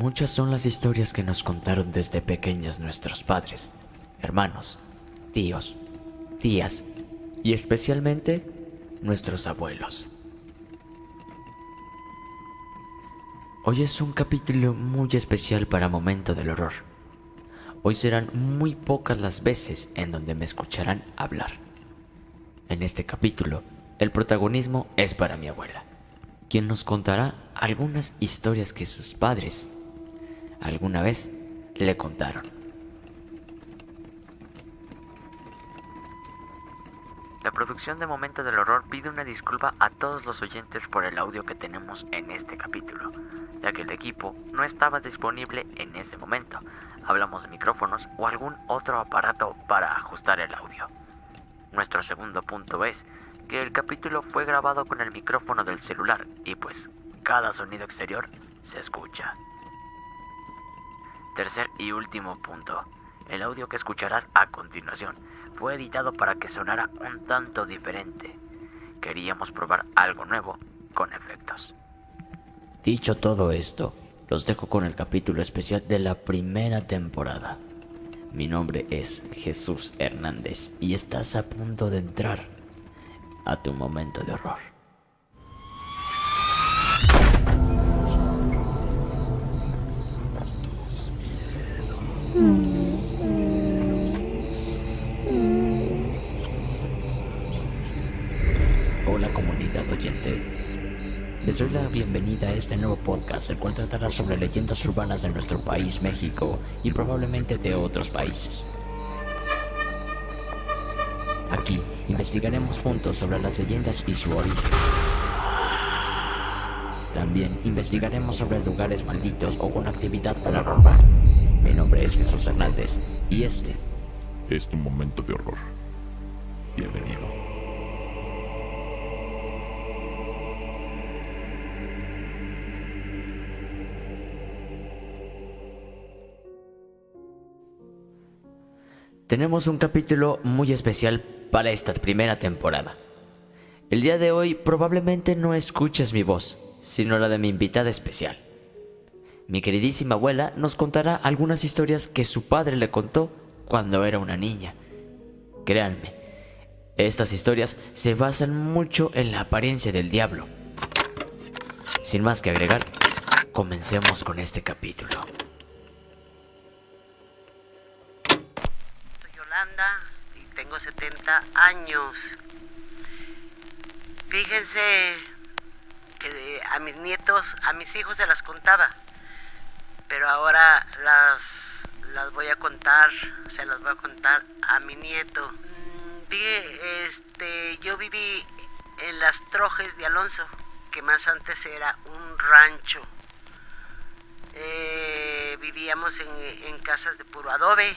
Muchas son las historias que nos contaron desde pequeños nuestros padres, hermanos, tíos, tías y especialmente nuestros abuelos. Hoy es un capítulo muy especial para Momento del Horror. Hoy serán muy pocas las veces en donde me escucharán hablar. En este capítulo, el protagonismo es para mi abuela, quien nos contará algunas historias que sus padres alguna vez le contaron. La producción de Momento del Horror pide una disculpa a todos los oyentes por el audio que tenemos en este capítulo, ya que el equipo no estaba disponible en ese momento. Hablamos de micrófonos o algún otro aparato para ajustar el audio. Nuestro segundo punto es que el capítulo fue grabado con el micrófono del celular y pues cada sonido exterior se escucha. Tercer y último punto. El audio que escucharás a continuación fue editado para que sonara un tanto diferente. Queríamos probar algo nuevo con efectos. Dicho todo esto, los dejo con el capítulo especial de la primera temporada. Mi nombre es Jesús Hernández y estás a punto de entrar a tu momento de horror. Hola comunidad oyente, les doy la bienvenida a este nuevo podcast, el cual tratará sobre leyendas urbanas de nuestro país, México, y probablemente de otros países. Aquí investigaremos juntos sobre las leyendas y su origen. También investigaremos sobre lugares malditos o con actividad paranormal. Mi nombre es Jesús Hernández y este es tu momento de horror. Bienvenido. Tenemos un capítulo muy especial para esta primera temporada. El día de hoy probablemente no escuches mi voz, sino la de mi invitada especial. Mi queridísima abuela nos contará algunas historias que su padre le contó cuando era una niña. Créanme, estas historias se basan mucho en la apariencia del diablo. Sin más que agregar, comencemos con este capítulo. Soy Yolanda y tengo 70 años. Fíjense que a mis nietos, a mis hijos se las contaba, pero ahora las voy a contar, se las voy a contar a mi nieto. Yo viví en Las Trojes de Alonso, que más antes era un rancho. Vivíamos en casas de puro adobe.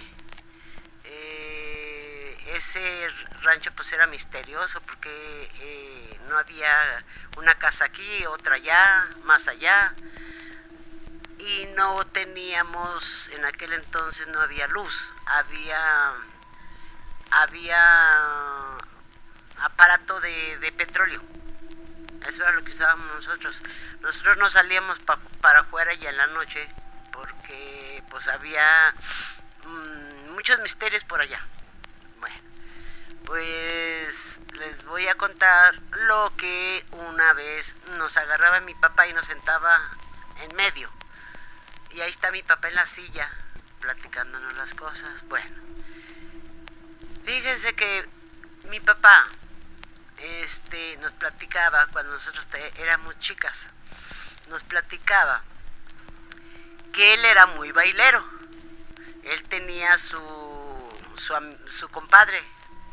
Ese rancho pues era misterioso porque no había una casa aquí, otra allá, más allá, y no teníamos, en aquel entonces no había luz, había aparato de petróleo. Eso era lo que usábamos nosotros. Nosotros no salíamos para afuera ya en la noche porque pues había muchos misterios por allá. Bueno, pues les voy a contar lo que una vez nos agarraba mi papá y nos sentaba en medio. Y ahí está mi papá en la silla, platicándonos las cosas. Bueno, fíjense que mi papá nos platicaba cuando nosotros éramos chicas. Nos platicaba que él era muy bailero. Él tenía su compadre,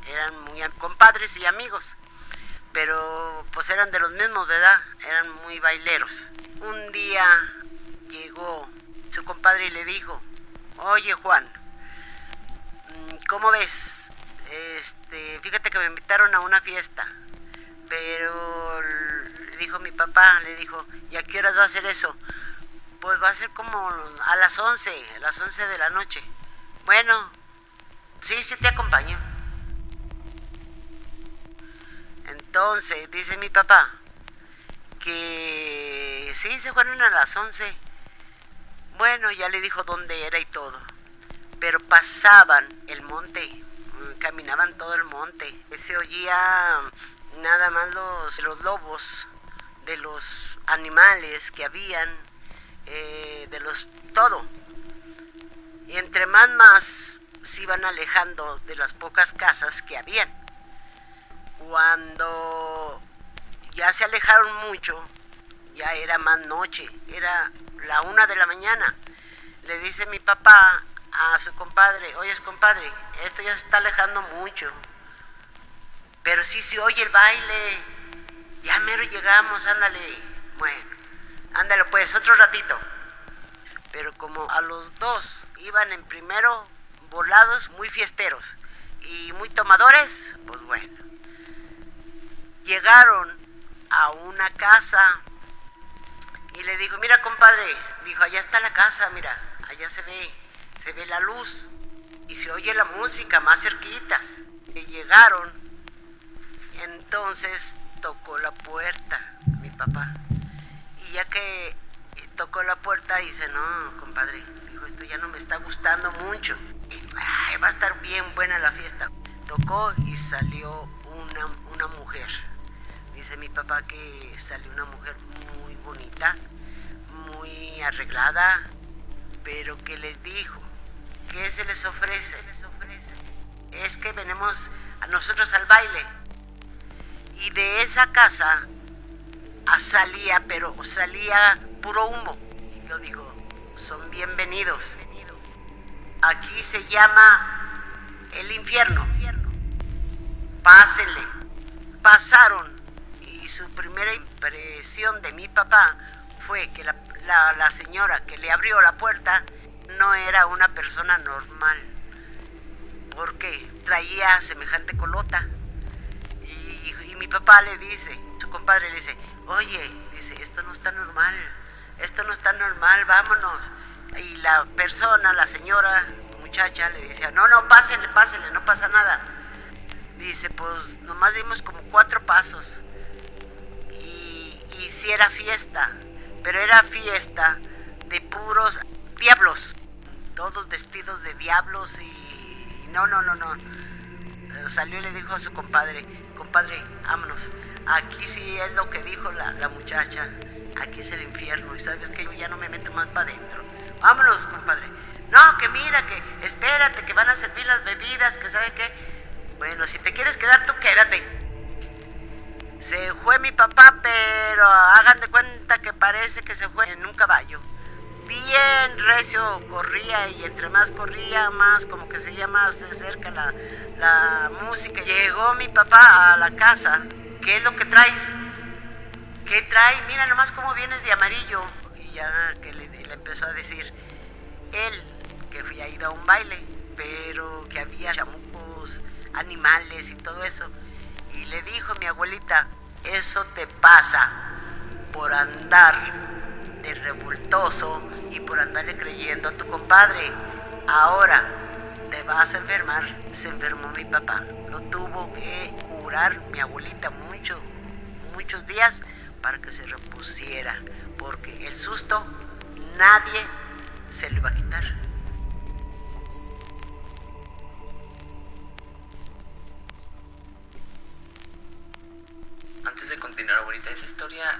eran muy compadres y amigos, pero pues eran de los mismos, ¿verdad? Eran muy baileros. Un día llegó su compadre y le dijo: oye Juan, ¿cómo ves? Fíjate que me invitaron a una fiesta, pero le dijo mi papá, le dijo: ¿y a qué horas va a ser eso? Pues va a ser como a las 11 de la noche. Bueno, sí te acompaño. Entonces, dice mi papá que sí, se fueron a las 11. Bueno, ya le dijo dónde era y todo. Pero pasaban el monte, caminaban todo el monte. Se oía nada más los lobos, de los animales que habían, todo. Y entre más se iban alejando de las pocas casas que habían. Cuando ya se alejaron mucho, ya era más noche, era la 1 de la mañana. Le dice mi papá a su compadre: oye, compadre, esto ya se está alejando mucho, pero sí se oye el baile, ya mero llegamos, ándale. Bueno, ándale pues, otro ratito. Pero como a los dos iban en primero volados, muy fiesteros y muy tomadores, pues bueno, llegaron a una casa y le dijo: mira, compadre, dijo, allá está la casa, mira, allá se ve la luz y se oye la música más cerquitas. Y llegaron, entonces tocó la puerta mi papá, y ya que tocó la puerta dice: no, compadre, dijo, esto ya no me está gustando mucho, va a estar bien buena la fiesta. Tocó y salió una mujer. Dice mi papá que salió una mujer muy bonita, muy arreglada, pero que les dijo: ¿qué se les ofrece? Es que venimos a nosotros al baile. Y de esa casa salía puro humo. Y lo dijo: son bienvenidos. Aquí se llama el infierno. Pásenle. Pasaron. Y su primera impresión de mi papá fue que la señora que le abrió la puerta no era una persona normal, porque traía semejante colota. Y mi papá le dice, su compadre le dice: oye, dice, esto no está normal, vámonos. Y la persona, la señora, muchacha, le decía: no, pásenle, no pasa nada. Dice: pues nomás dimos como 4 pasos. Y sí era fiesta, pero era fiesta de puros diablos, todos vestidos de diablos. Y no. Salió y le dijo a su compadre: compadre, vámonos, aquí sí es lo que dijo la muchacha, aquí es el infierno, y sabes que yo ya no me meto más para adentro. Vámonos, compadre. No, que mira, que espérate, que van a servir las bebidas, que sabe qué. Bueno, si te quieres quedar, tú quédate. Se fue mi papá, pero hagan de cuenta que parece que se fue en un caballo. Bien recio corría, y entre más corría, más como que se oía más de cerca la música. Llegó mi papá a la casa. ¿Qué es lo que traes? ¿Qué trae? Mira nomás cómo vienes de amarillo. Y ya que le empezó a decir él que había ido a un baile, pero que había chamucos, animales y todo eso. Y le dijo mi abuelita: eso te pasa por andar de revoltoso y por andarle creyendo a tu compadre. Ahora te vas a enfermar. Se enfermó mi papá. Lo tuvo que curar mi abuelita muchos días para que se repusiera, porque el susto nadie se lo iba a quitar. Antes de continuar, abuelita, esa historia,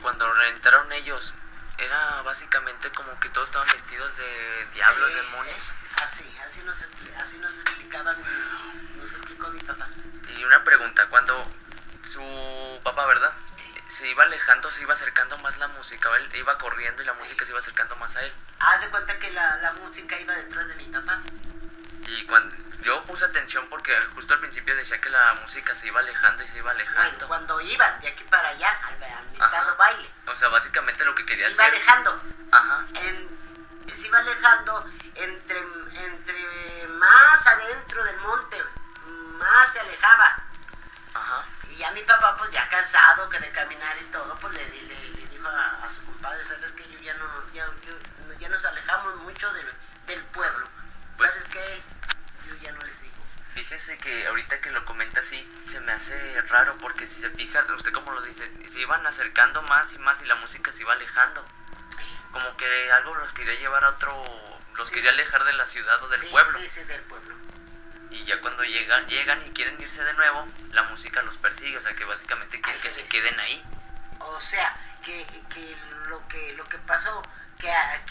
cuando reventaron ellos, era básicamente como que todos estaban vestidos de diablos, sí, demonios. Así nos explicó mi papá. Y una pregunta: cuando su papá, ¿verdad?, se iba alejando, se iba acercando más la música, él iba corriendo y la música se iba acercando más a él. Haz de cuenta que la música iba detrás de mi papá. Y cuando yo puse atención, porque justo al principio decía que la música se iba alejando y se iba alejando. Bueno, cuando iban de aquí para allá, al mitad baile. O sea, básicamente lo que quería hacer. Se iba alejando. Ajá. Se iba alejando entre más adentro del monte, más se alejaba. Ajá. Y ya mi papá, pues ya cansado que de caminar y todo, pues le dijo a su compadre: sabes que ya nos alejamos mucho del pueblo. ¿Sabes qué? Yo ya no le sigo. Fíjese que ahorita que lo comenta así, se me hace raro, porque si se fija, usted como lo dice, se iban acercando más y más y la música se iba alejando. como que algo los quería llevar a otro, los Sí, quería sí. alejar de la ciudad o del Sí, pueblo. sí, sí, del pueblo. Y ya cuando llegan y quieren irse de nuevo, la música los persigue, o sea que básicamente quieren que se queden ahí. O sea, que lo que pasó, que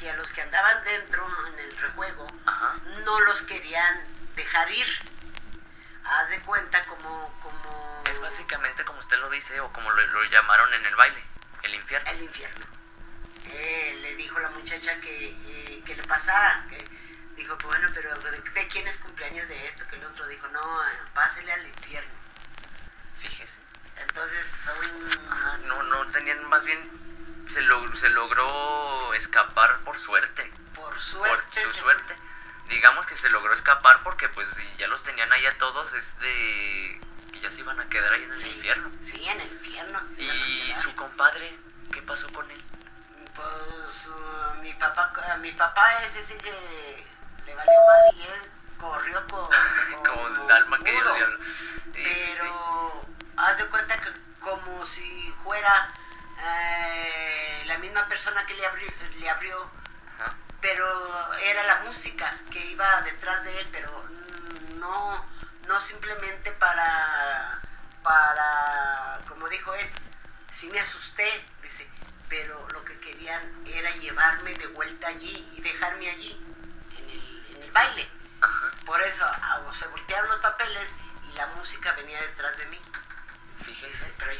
a los que andaban dentro en el rejuego, Ajá. no los querían dejar ir. Haz de cuenta como Es básicamente como usted lo dice, o como lo llamaron en el baile, el infierno. el infierno. Le dijo la muchacha que le pasara, que dijo, bueno, pero ¿de quién es cumpleaños de esto? Que el otro dijo, no, pásele al infierno. Fíjese. Entonces son... Ajá, no tenían, más bien se logró escapar por suerte. Por suerte. Por su suerte. Digamos que se logró escapar porque pues si ya los tenían ahí a todos es de que ya se iban a quedar ahí en el Sí, infierno. sí, en el infierno. se iban a Y quedar. su compadre, ¿qué pasó con él? Pues mi papá ese sí que le valió madre y él corrió Como el alma que mudo. el diablo. Sí, Pero haz de cuenta que como si fuera la misma persona que le abrió, Ajá. pero era la música que iba detrás de él, pero no simplemente para como dijo él, sí me asusté, dice, pero lo que querían era llevarme de vuelta allí y dejarme allí, en el baile. Ajá. Por eso se voltearon los papeles y la música venía detrás de mí. Fíjese. Pero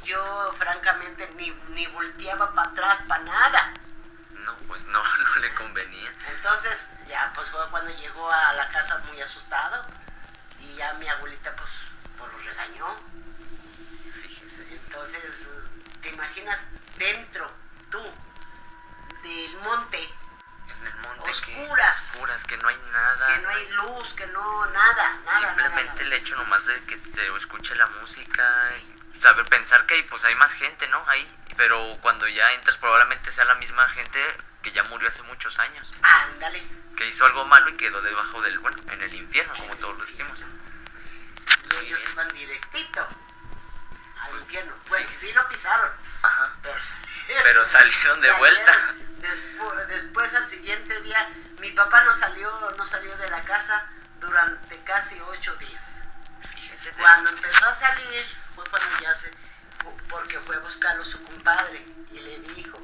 yo francamente ni volteaba para atrás, para nada. No, pues no le convenía. Entonces ya pues fue cuando llegó a la casa muy asustado y ya mi abuelita pues lo regañó. Fíjese. Entonces, ¿te imaginas dentro tú del monte, En el monte Oscuras. que no hay nada. que no hay luz, que no, nada? Simplemente nada. el hecho nomás de que te escuche la música, Sí. y saber pensar que pues hay más gente, ¿no? Ahí, pero cuando ya entras probablemente sea la misma gente que ya murió hace muchos años, Ándale. que hizo algo malo y quedó debajo del, bueno, en el infierno, como todos lo dijimos. Y ellos iban directito al Pues, infierno. Bueno, sí. sí lo pisaron, Ajá. pero salieron de vuelta. Después al siguiente día, mi papá no salió de la casa durante casi 8 días. Fíjense. Cuando empezó a salir, fue cuando porque fue a buscarlo su compadre y le dijo,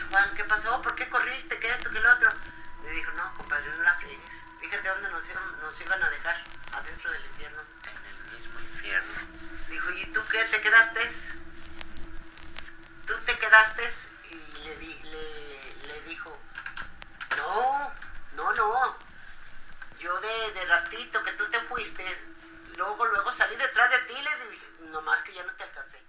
Juan, ¿qué pasó? ¿Por qué corriste? ¿Qué esto? ¿Qué lo otro? Le dijo, no, compadre, no la friegues. Fíjate dónde nos iban a dejar, adentro del infierno. En el mismo infierno. Dijo, ¿y tú qué? ¿Te quedaste? ¿Tú te quedaste? Y le dijo, no. Yo de ratito que tú te fuiste, luego salí detrás de ti y le dije, nomás que ya no te alcancé.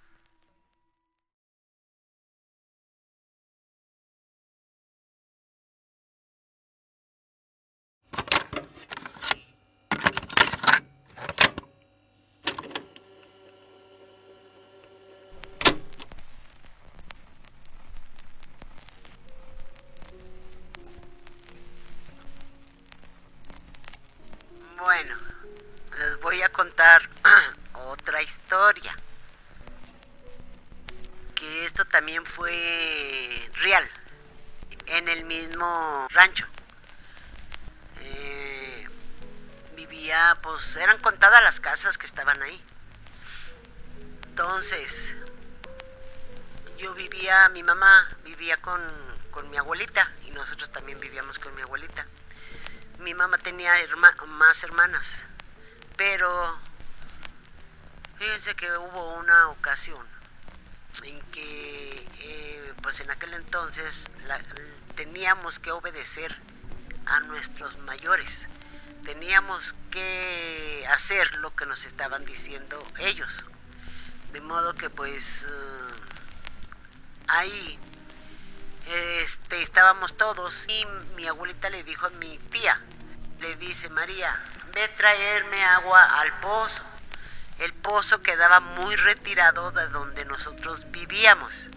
Bueno, les voy a contar otra historia. Que esto también fue real, en el mismo rancho. Vivía, pues eran contadas las casas que estaban ahí. Entonces, mi mamá vivía con mi abuelita y nosotros también vivíamos con mi abuelita. Mi mamá tenía más hermanas, pero fíjense que hubo una ocasión en que, pues en aquel entonces teníamos que obedecer a nuestros mayores, teníamos que hacer lo que nos estaban diciendo ellos, de modo que pues ahí estábamos todos y mi abuelita le dijo a mi tía, le dice, María, ve a traerme agua al pozo. El pozo quedaba muy retirado de donde nosotros vivíamos.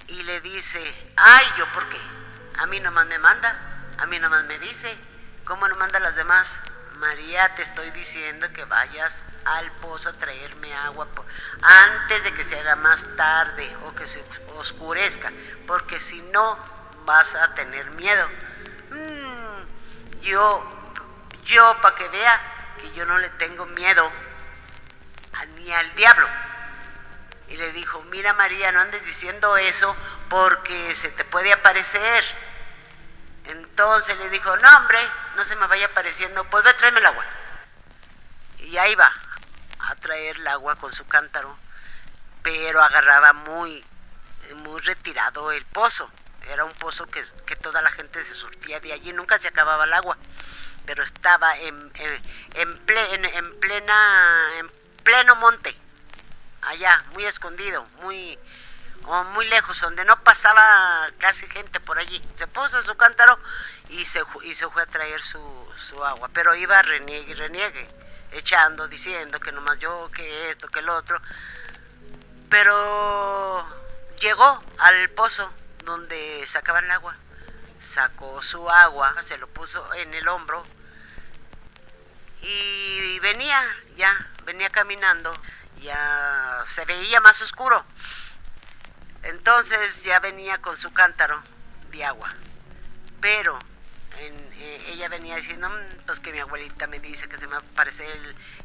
Y le dice, ay, ¿yo por qué? A mí nomás me manda, a mí nomás me dice, ¿cómo no manda a las demás? María, te estoy diciendo que vayas al pozo a traerme agua antes de que se haga más tarde o que se oscurezca, porque si no vas a tener miedo. Yo para que vea que yo no le tengo miedo ni al diablo. Y le dijo, mira María, no andes diciendo eso porque se te puede aparecer. Entonces le dijo, no hombre, no se me vaya apareciendo, pues ve a traerme el agua. Y ahí va a traer el agua con su cántaro, pero agarraba muy retirado el pozo. Era un pozo que toda la gente se surtía de allí, nunca se acababa el agua, pero estaba en pleno monte, allá, muy escondido, muy lejos, donde no pasaba casi gente por allí. Se puso su cántaro y se fue a traer su agua, pero iba reniegue y reniegue, echando, diciendo que nomás yo, que esto, que el otro. Pero llegó al pozo donde sacaban el agua, sacó su agua, se lo puso en el hombro y venía caminando, ya se veía más oscuro. Entonces ya venía con su cántaro de agua, pero ella venía diciendo, pues que mi abuelita me dice que se me aparece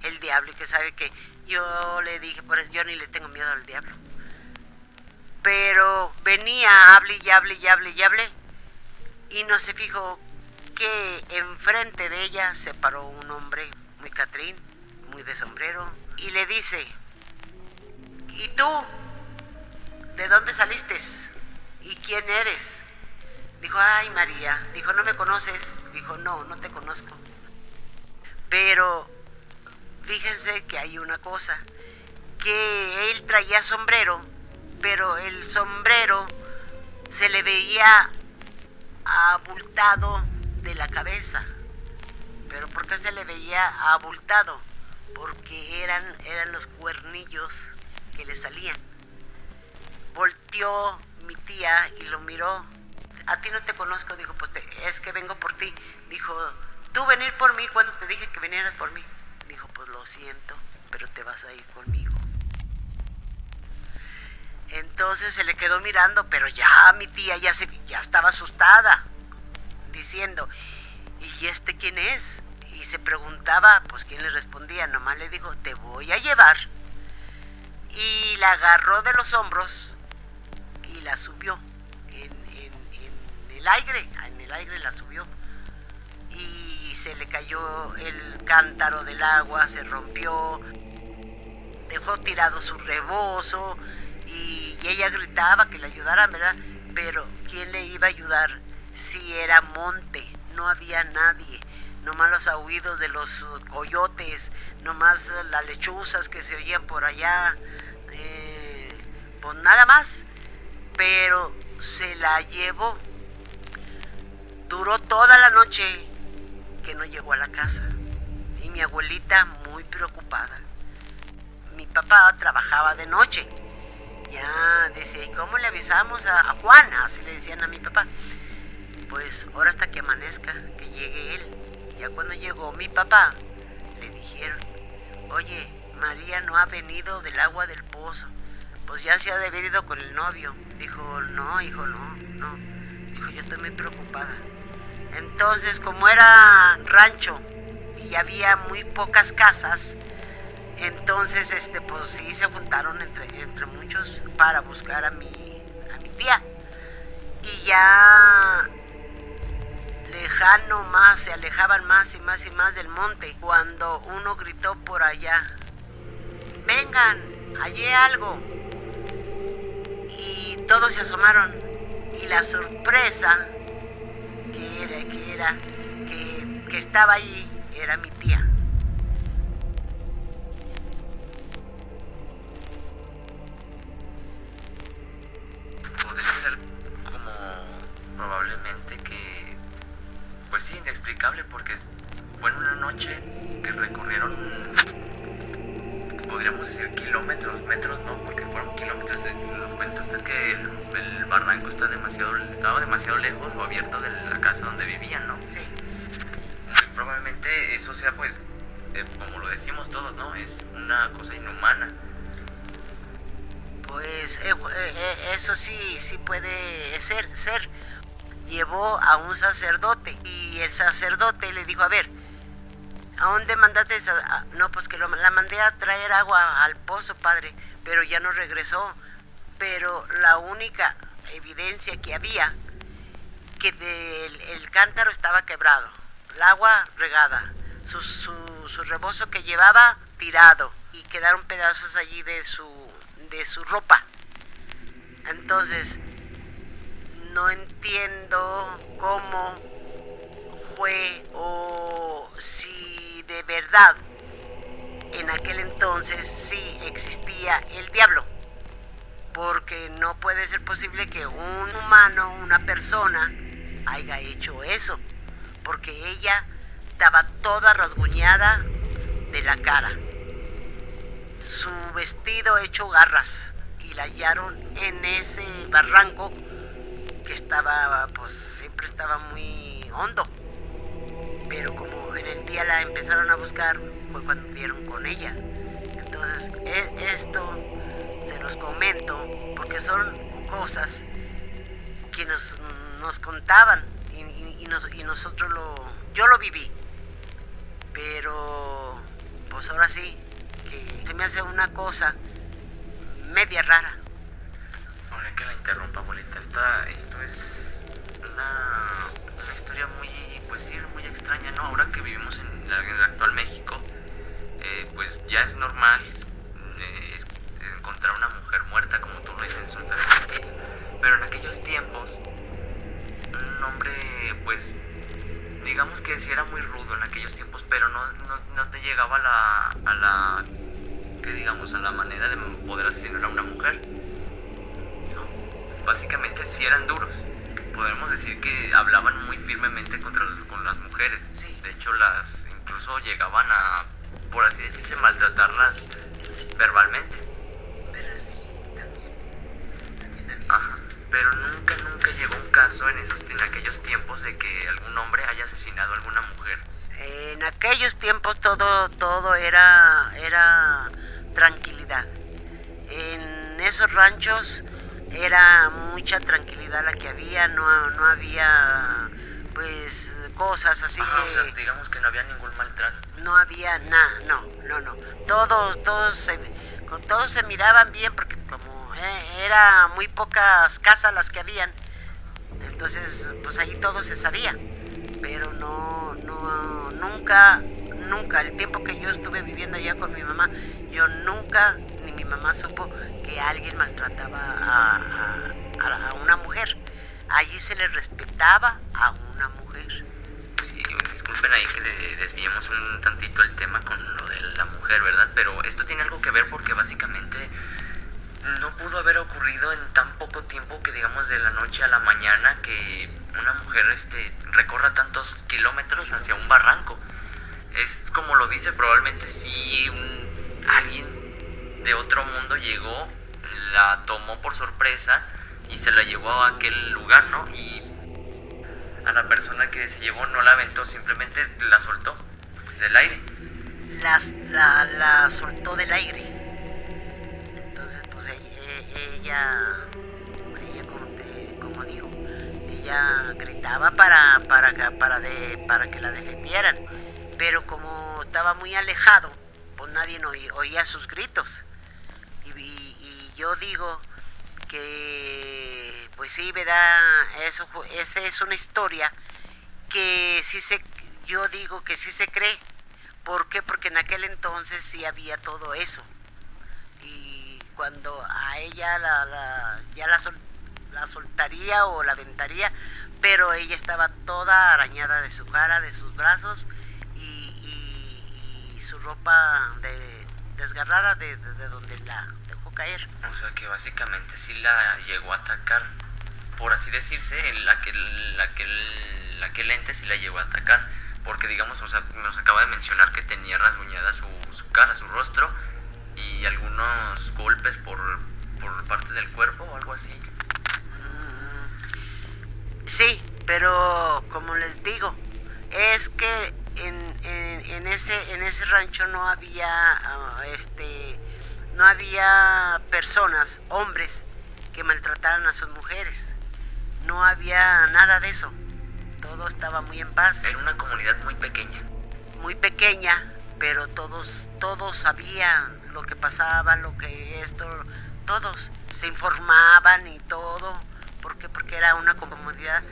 el diablo y que sabe que yo le dije, pues yo ni le tengo miedo al diablo. Pero venía, hable y hable y hable y hable, y no se fijó que enfrente de ella se paró un hombre muy catrín, muy de sombrero, y le dice, ¿y tú? ¿De dónde saliste? ¿Y quién eres? Dijo, ay María, dijo, ¿no me conoces? Dijo, no te conozco. Pero fíjense que hay una cosa, que él traía sombrero, pero el sombrero se le veía abultado de la cabeza. ¿Pero por qué se le veía abultado? Porque eran los cuernillos que le salían. Volteó mi tía y lo miró. A ti no te conozco, dijo, pues es que vengo por ti. Dijo, ¿tú venir por mí cuando te dije que vinieras por mí? Dijo, pues lo siento, pero te vas a ir conmigo. Entonces se le quedó mirando, pero ya mi tía ya estaba asustada, diciendo, ¿y este quién es? Y se preguntaba, pues quién le respondía. Nomás le dijo, te voy a llevar. Y la agarró de los hombros y la subió en el aire la subió, y se le cayó el cántaro del agua, se rompió, dejó tirado su rebozo, y ella gritaba que le ayudaran, ¿verdad? Pero ¿quién le iba a ayudar si era monte? No había nadie, nomás los aullidos de los coyotes, nomás las lechuzas que se oían por allá, pues nada más. Pero se la llevó. Duró toda la noche que no llegó a la casa, y mi abuelita muy preocupada. Mi papá trabajaba de noche. Ya decía, ¿y cómo le avisamos a Juan? Así le decían a mi papá. Pues ahora hasta que amanezca, que llegue él. Ya cuando llegó mi papá, le dijeron, oye, María no ha venido del agua del pozo. Pues ya se ha de haber ido con el novio. Dijo, no, hijo, no. Dijo, yo estoy muy preocupada. Entonces, como era rancho y había muy pocas casas, entonces pues sí se juntaron entre muchos para buscar a mi tía. Y ya lejano más, se alejaban más y más y más del monte, cuando uno gritó por allá, vengan, hallé algo. Y todos se asomaron, y la sorpresa que estaba allí era mi tía. Podría ser como probablemente que, pues sí, inexplicable, porque fue en una noche que recorrieron, podríamos decir kilómetros, metros no, porque fueron kilómetros. Los cuenta usted que el barranco estaba demasiado lejos o abierto de la casa donde vivían, ¿no? Sí. probablemente eso sea pues, como lo decimos todos, ¿no? Es una cosa inhumana. Pues eso sí puede ser. Llevó a un sacerdote y el sacerdote le dijo, a ver, ¿a dónde mandaste esa? No, pues que la mandé a traer agua al pozo, padre, pero ya no regresó. Pero la única evidencia que había, que el cántaro estaba quebrado, el agua regada, su rebozo que llevaba tirado, y quedaron pedazos allí de su ropa. Entonces, no entiendo cómo fue o si de verdad en aquel entonces sí existía el diablo, porque no puede ser posible que un humano, una persona, haya hecho eso, porque ella estaba toda rasguñada de la cara, su vestido hecho garras, y la hallaron en ese barranco que estaba, pues siempre estaba muy hondo, pero como en el día la empezaron a buscar, fue cuando dieron con ella. Entonces esto se los comento porque son cosas que nos contaban y nosotros yo lo viví, pero pues ahora sí que se me hace una cosa media rara. Ahora que la interrumpa, abuelita, esto es una historia muy, pues sí, muy extraña, ¿no? Ahora que vivimos en el actual México, pues ya es normal encontrar una mujer muerta, como tú lo dices, en un feminicidio. Pero en aquellos tiempos, un hombre, pues, digamos que sí era muy rudo en aquellos tiempos, pero no te llegaba a la manera de poder asesinar a una mujer. No. Básicamente sí eran duros. Podemos decir que hablaban muy firmemente con las mujeres. Sí. De hecho, incluso llegaban a, por así decirse, maltratarlas verbalmente. Pero sí, también había Ajá. eso. Pero nunca llegó un caso en aquellos tiempos de que algún hombre haya asesinado a alguna mujer. En aquellos tiempos todo era tranquilidad. En esos ranchos era mucha tranquilidad la que había, no había pues cosas así. Ajá, o sea, digamos que no había ningún maltrato. No había nada, no. Todos se miraban bien porque como era muy pocas casas las que habían, entonces pues ahí todo se sabía, pero nunca, el tiempo que yo estuve viviendo allá con mi mamá, yo nunca, ni mi mamá supo que alguien maltrataba a una mujer. Allí se le respetaba a una mujer. Sí, disculpen ahí que desviemos un tantito el tema con lo de la mujer, ¿verdad? Pero esto tiene algo que ver porque básicamente no pudo haber ocurrido en tan poco tiempo que digamos de la noche a la mañana que una mujer recorra tantos kilómetros hacia un barranco. Es como lo dice, probablemente sí alguien de otro mundo llegó, la tomó por sorpresa y se la llevó a aquel lugar, ¿no? Y a la persona que se llevó no la aventó, simplemente la soltó del aire. La soltó del aire. Entonces pues ella como digo, ella gritaba para que la defendieran, pero como estaba muy alejado, pues nadie oía sus gritos. Y yo digo que pues sí, ¿verdad? Esa es una historia que yo digo que sí se cree. ¿Por qué? Porque en aquel entonces sí había todo eso. Y cuando a ella la soltaría o la aventaría, pero ella estaba toda arañada de su cara, de sus brazos y su ropa desgarrada de donde la dejó caer. O sea que básicamente sí la llegó a atacar, por así decirse, aquel ente sí la llegó a atacar, porque digamos, o sea, nos acaba de mencionar que tenía rasguñada su cara, su rostro y algunos golpes por parte del cuerpo o algo así. Sí, pero como les digo, es que en ese rancho no había no había personas, hombres, que maltrataran a sus mujeres. No había nada de eso. Todo estaba muy en paz. Era una comunidad muy pequeña. Muy pequeña, pero todos sabían lo que pasaba, todos se informaban y todo. ¿Por qué? Porque era una comunidad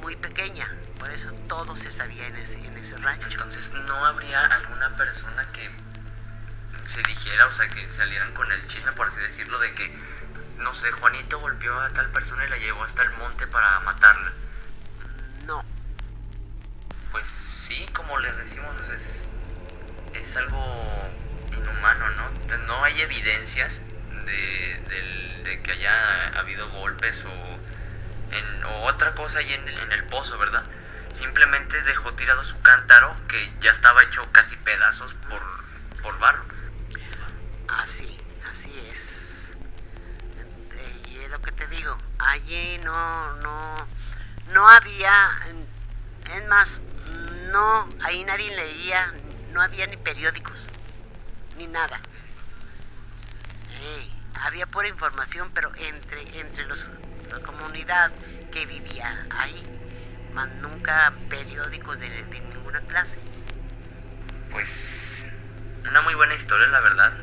muy pequeña, por eso todo se sabía en ese rancho. Entonces, ¿no habría alguna persona que se dijera, o sea, que salieran con el chisme, por así decirlo, de que, no sé, Juanito golpeó a tal persona y la llevó hasta el monte para matarla? No. Pues sí, como les decimos, es algo inhumano, ¿no? No hay evidencias de que haya habido golpes o otra cosa ahí en el pozo, ¿verdad? Simplemente dejó tirado su cántaro, que ya estaba hecho casi pedazos por barro. Así es. Y es lo que te digo, allí no había, es más, no, ahí nadie leía, no había ni periódicos, ni nada. Había pura información, pero entre la comunidad que vivía ahí, más nunca periódicos de ninguna clase. Pues una muy buena historia, la verdad.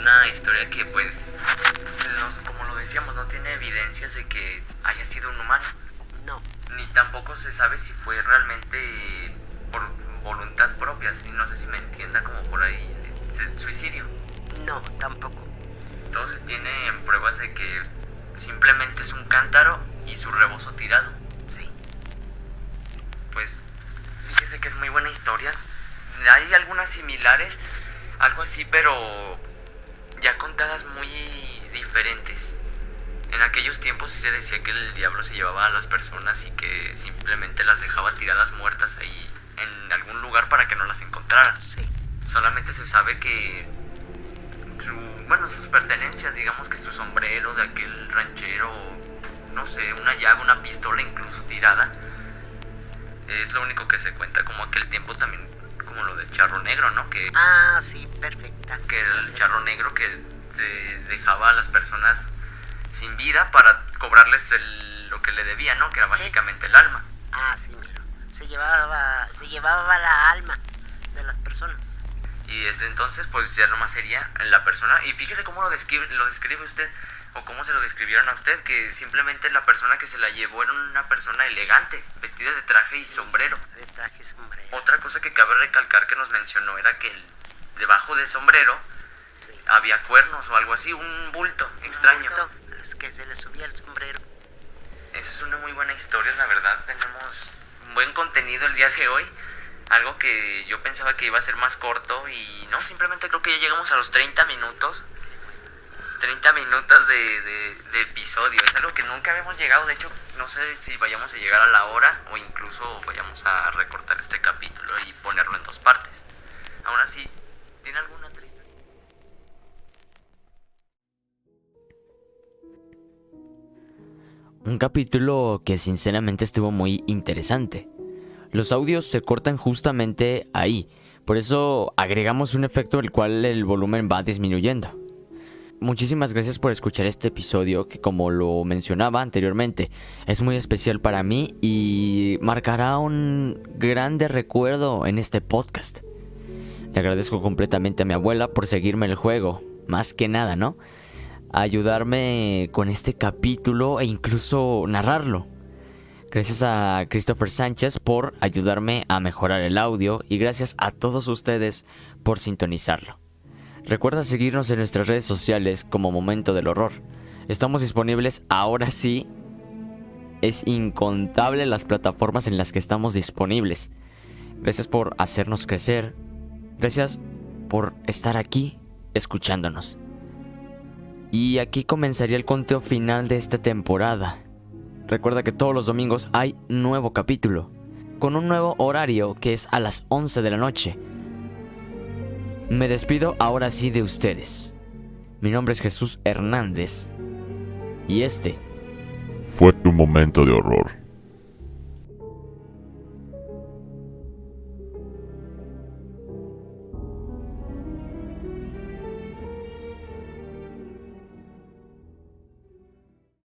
Una historia que, pues, como lo decíamos, no tiene evidencias de que haya sido un humano. No. Ni tampoco se sabe si fue realmente por voluntad propia. No sé si me entienda, como por ahí suicidio. No, tampoco. Todo se tiene en pruebas de que simplemente es un cántaro y su rebozo tirado. Sí. Pues fíjese que es muy buena historia. Hay algunas similares, algo así, pero ya contadas muy diferentes. En aquellos tiempos sí se decía que el diablo se llevaba a las personas y que simplemente las dejaba tiradas muertas ahí en algún lugar para que no las encontraran. Sí. Solamente se sabe que sus pertenencias, digamos que su sombrero de aquel ranchero, no sé, una llave, una pistola incluso tirada, es lo único que se cuenta. Como aquel tiempo también, como lo del charro negro, ¿no? Sí, perfecta. Que el charro negro que dejaba a las personas sin vida para cobrarles lo que le debía, ¿no? Que era básicamente el alma. Sí, mira, se llevaba la alma de las personas. Y desde entonces, pues ya nomás sería la persona. Y fíjese cómo lo describe usted, o cómo se lo describieron a usted, que simplemente la persona que se la llevó era una persona elegante, vestida de traje y sombrero. De traje y sombrero. Otra cosa que cabe recalcar que nos mencionó era que debajo del sombrero había cuernos o algo así, un bulto extraño. Es que se le subía el sombrero. Esa es una muy buena historia, la verdad. Tenemos buen contenido el día de hoy. Algo que yo pensaba que iba a ser más corto y no, simplemente creo que ya llegamos a los 30 minutos. 30 minutos de episodio. Es algo que nunca habíamos llegado. De hecho, no sé si vayamos a llegar a la hora o incluso vayamos a recortar este capítulo y ponerlo en 2 partes. Aún así, ¿tiene alguna otra historia? Un capítulo que sinceramente estuvo muy interesante. Los audios se cortan justamente ahí, por eso agregamos un efecto el cual el volumen va disminuyendo. Muchísimas gracias por escuchar este episodio que, como lo mencionaba anteriormente, es muy especial para mí y marcará un grande recuerdo en este podcast. Le agradezco completamente a mi abuela por seguirme el juego, más que nada, ¿no? A ayudarme con este capítulo e incluso narrarlo. Gracias a Christopher Sánchez por ayudarme a mejorar el audio y gracias a todos ustedes por sintonizarlo. Recuerda seguirnos en nuestras redes sociales como Momento del Horror. Estamos disponibles ahora sí. Es incontable las plataformas en las que estamos disponibles. Gracias por hacernos crecer. Gracias por estar aquí escuchándonos. Y aquí comenzaría el conteo final de esta temporada. Recuerda que todos los domingos hay nuevo capítulo, con un nuevo horario que es a las 11 de la noche. Me despido ahora sí de ustedes. Mi nombre es Jesús Hernández y este fue tu momento de horror.